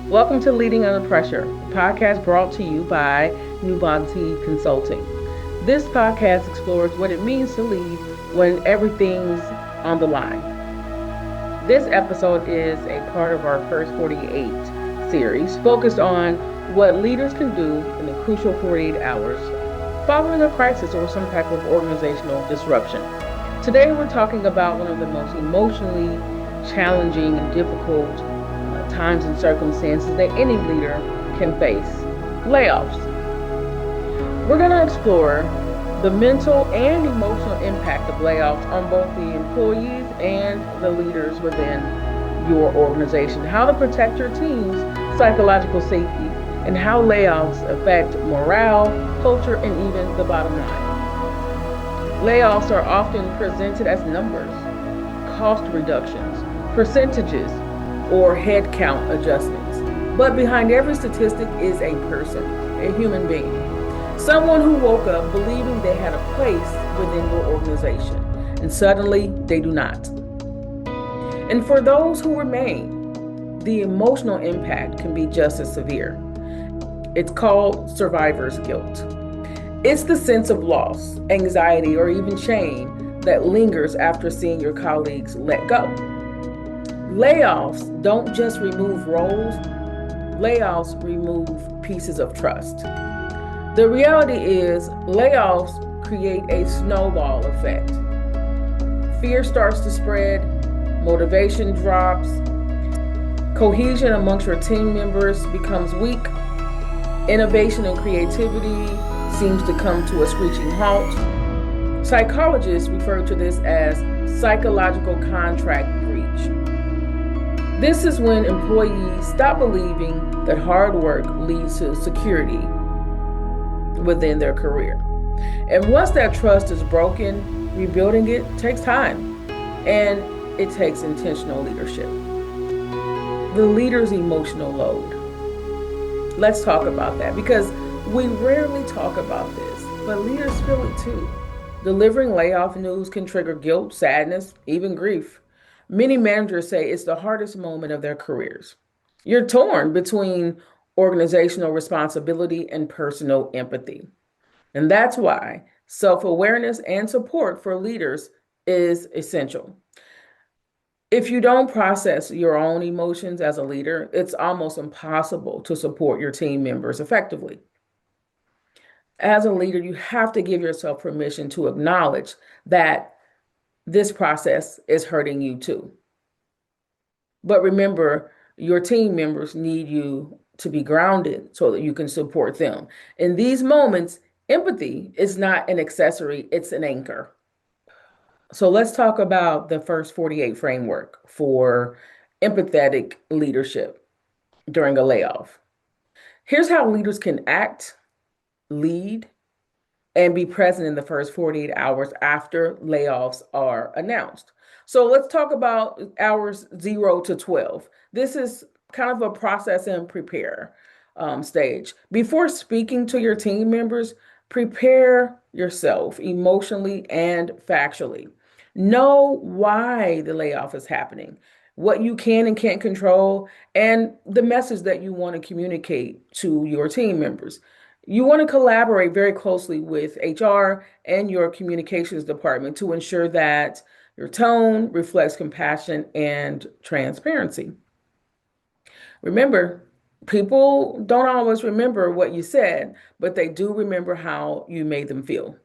Welcome to Leading Under Pressure, a podcast brought to you by Nubanti Consulting. This podcast explores what it means to lead when everything's on the line. This episode is a part of our First 48 series focused on what leaders can do in the crucial 48 hours following a crisis or some type of organizational disruption. Today we're talking about one of the most emotionally challenging and difficult times and circumstances that any leader can face: layoffs. We're going to explore the mental and emotional impact of layoffs on both the employees and the leaders within your organization, how to protect your team's psychological safety, and how layoffs affect morale, culture, and even the bottom line. Layoffs are often presented as numbers, cost reductions, percentages, or headcount adjustments. But behind every statistic is a person, a human being, someone who woke up believing they had a place within your organization, and suddenly they do not. And for those who remain, the emotional impact can be just as severe. It's called survivor's guilt. It's the sense of loss, anxiety, or even shame that lingers after seeing your colleagues let go. Layoffs don't just remove roles, layoffs remove pieces of trust. The reality is, layoffs create a snowball effect. Fear starts to spread, motivation drops, cohesion amongst your team members becomes weak, innovation and creativity seems to come to a screeching halt. Psychologists refer to this as psychological contract breach. This is when employees stop believing that hard work leads to security within their career. And once that trust is broken, rebuilding it takes time, and it takes intentional leadership. The leader's emotional load. Let's talk about that, because we rarely talk about this, but leaders feel it too. Delivering layoff news can trigger guilt, sadness, even grief. Many managers say it's the hardest moment of their careers. You're torn between organizational responsibility and personal empathy. And that's why self-awareness and support for leaders is essential. If you don't process your own emotions as a leader, it's almost impossible to support your team members effectively. As a leader, you have to give yourself permission to acknowledge that this process is hurting you too. But remember, your team members need you to be grounded so that you can support them. In these moments, empathy is not an accessory, it's an anchor. So let's talk about the first 48 framework for empathetic leadership during a layoff. Here's how leaders can act, lead, and be present in the first 48 hours after layoffs are announced. So let's talk about hours 0 to 12. This is kind of a process and prepare stage. Before speaking to your team members, prepare yourself emotionally and factually. Know why the layoff is happening, what you can and can't control, and the message that you want to communicate to your team members. You want to collaborate very closely with HR and your communications department to ensure that your tone reflects compassion and transparency. Remember, people don't always remember what you said, but they do remember how you made them feel.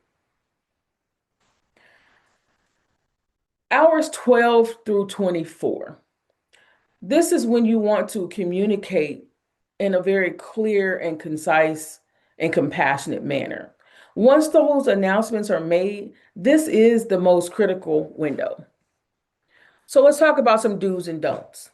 Hours 12 through 24. This is when you want to communicate in a very clear and concise and compassionate manner. Once those announcements are made, this is the most critical window. So let's talk about some do's and don'ts.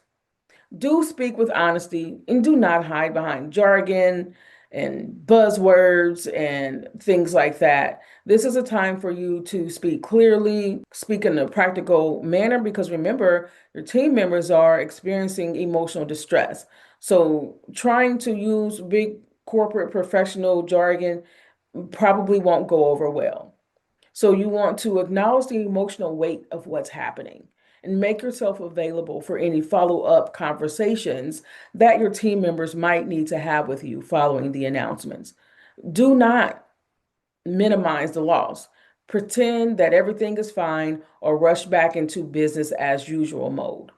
Do speak with honesty and do not hide behind jargon and buzzwords and things like that. This is a time for you to speak clearly, speak in a practical manner, because remember, your team members are experiencing emotional distress. So trying to use big corporate professional jargon probably won't go over well. So you want to acknowledge the emotional weight of what's happening and make yourself available for any follow-up conversations that your team members might need to have with you following the announcements. Do not minimize the loss. Pretend that everything is fine or rush back into business as usual mode.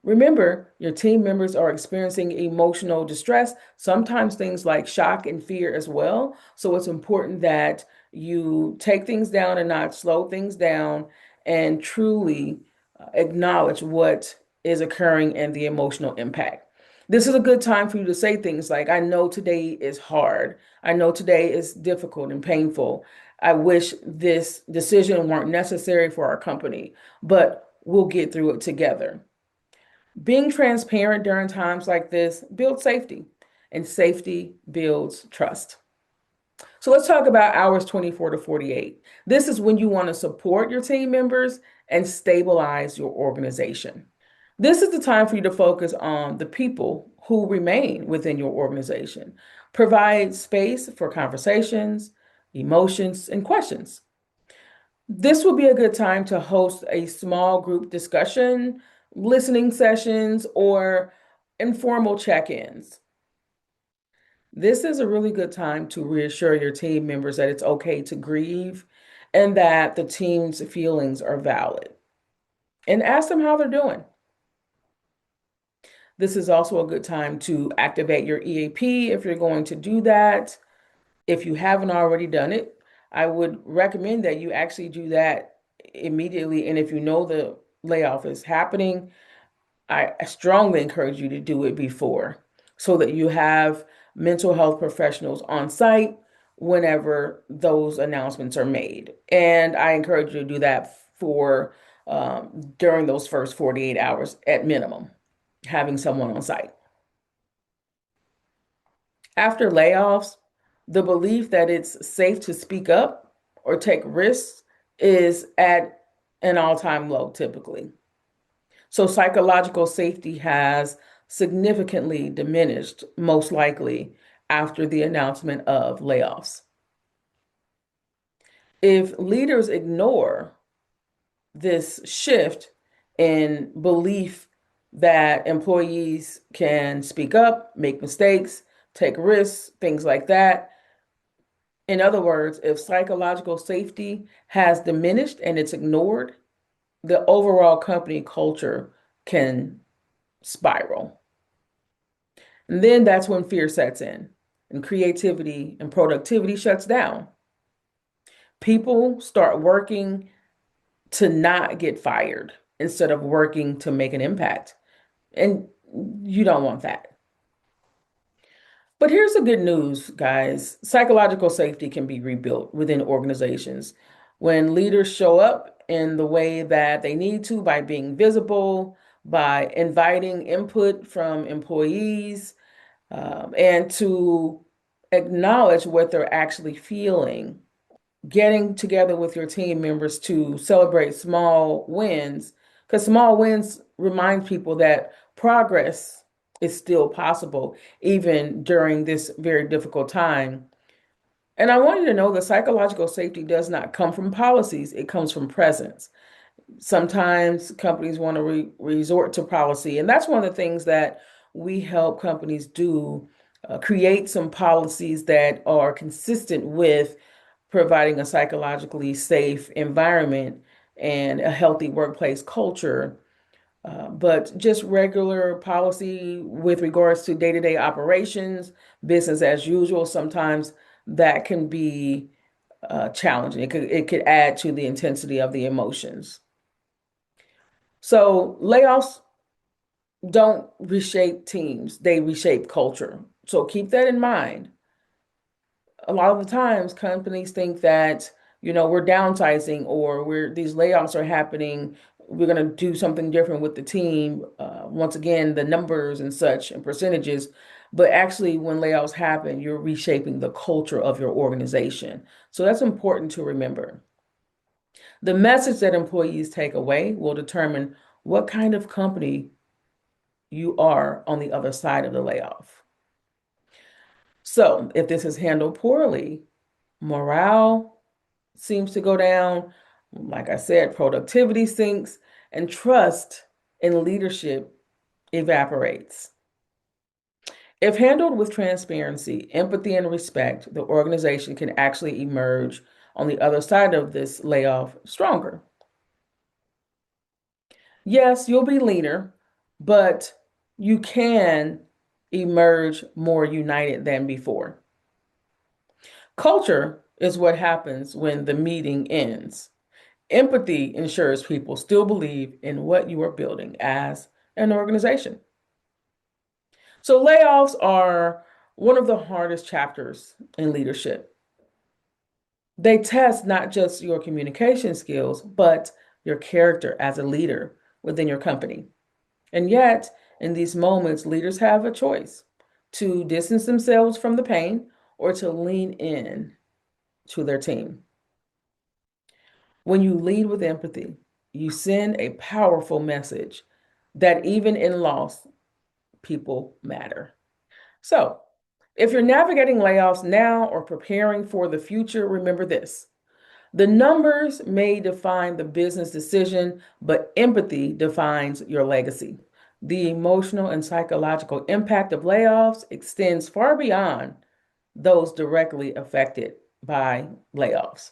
Remember, your team members are experiencing emotional distress, sometimes things like shock and fear as well. So it's important that you take things down and not slow things down and truly acknowledge what is occurring and the emotional impact. This is a good time for you to say things like, I know today is hard. I know today is difficult and painful. I wish this decision weren't necessary for our company, but we'll get through it together. Being transparent during times like this builds safety, and safety builds trust. So let's talk about hours 24 to 48. This is when you want to support your team members and stabilize your organization. This is the time for you to focus on the people who remain within your organization. Provide space for conversations, emotions, and questions. This will be a good time to host a small group discussion, listening sessions, or informal check ins. This is a really good time to reassure your team members that it's okay to grieve and that the team's feelings are valid. And ask them how they're doing. This is also a good time to activate your EAP if you're going to do that. If you haven't already done it, I would recommend that you actually do that immediately. And if you know the layoff is happening, I strongly encourage you to do it before so that you have mental health professionals on site whenever those announcements are made. And I encourage you to do that for during those first 48 hours at minimum, having someone on site. After layoffs, the belief that it's safe to speak up or take risks is at an all-time low typically. So psychological safety has significantly diminished, most likely after the announcement of layoffs. If leaders ignore this shift in belief that employees can speak up, make mistakes, take risks, things like that. In other words, if psychological safety has diminished and it's ignored, the overall company culture can spiral. And then that's when fear sets in and creativity and productivity shuts down. People start working to not get fired instead of working to make an impact. And you don't want that. But here's the good news, guys. Psychological safety can be rebuilt within organizations when leaders show up in the way that they need to by being visible, by inviting input from employees, and to acknowledge what they're actually feeling. Getting together with your team members to celebrate small wins, because small wins remind people that progress is still possible, even during this very difficult time. And I want you to know that psychological safety does not come from policies, it comes from presence. Sometimes companies want to resort to policy, and that's one of the things that we help companies do, create some policies that are consistent with providing a psychologically safe environment and a healthy workplace culture. But just regular policy with regards to day-to-day operations, business as usual, sometimes that can be challenging. It could add to the intensity of the emotions. So layoffs don't reshape teams, they reshape culture. So keep that in mind. A lot of the times companies think that, we're downsizing or these layoffs are happening. We're going to do something different with the team. Once again, the numbers and such and percentages. But actually, when layoffs happen, you're reshaping the culture of your organization. So that's important to remember. The message that employees take away will determine what kind of company you are on the other side of the layoff. So if this is handled poorly, morale seems to go down. Like I said, productivity sinks, and trust in leadership evaporates. If handled with transparency, empathy, and respect, the organization can actually emerge on the other side of this layoff stronger. Yes, you'll be leaner, but you can emerge more united than before. Culture is what happens when the meeting ends. Empathy ensures people still believe in what you are building as an organization. So, layoffs are one of the hardest chapters in leadership. They test not just your communication skills, but your character as a leader within your company. And yet, in these moments, leaders have a choice to distance themselves from the pain or to lean in to their team. When you lead with empathy, you send a powerful message that even in loss, people matter. So, if you're navigating layoffs now or preparing for the future, remember this. The numbers may define the business decision, but empathy defines your legacy. The emotional and psychological impact of layoffs extends far beyond those directly affected by layoffs.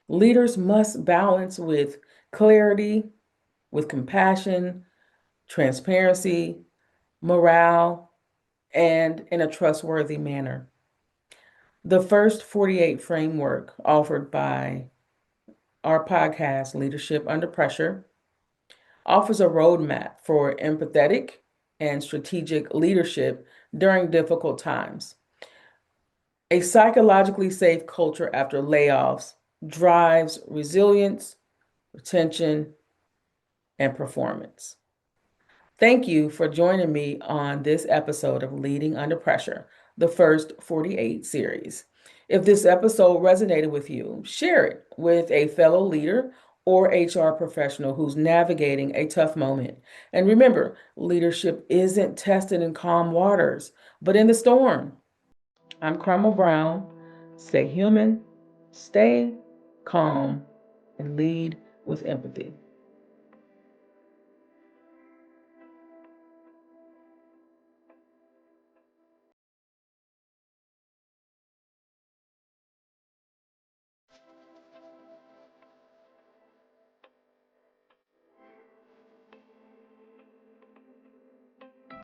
Leaders must balance with clarity, with compassion, transparency, morale, and in a trustworthy manner. The first 48 framework offered by our podcast, Leadership Under Pressure, offers a roadmap for empathetic and strategic leadership during difficult times. A psychologically safe culture after layoffs drives resilience, retention, and performance. Thank you for joining me on this episode of Leading Under Pressure, the first 48 series. If this episode resonated with you, share it with a fellow leader or HR professional who's navigating a tough moment. And remember, leadership isn't tested in calm waters, but in the storm. I'm Carmel Brown. Stay human, stay calm, and lead with empathy.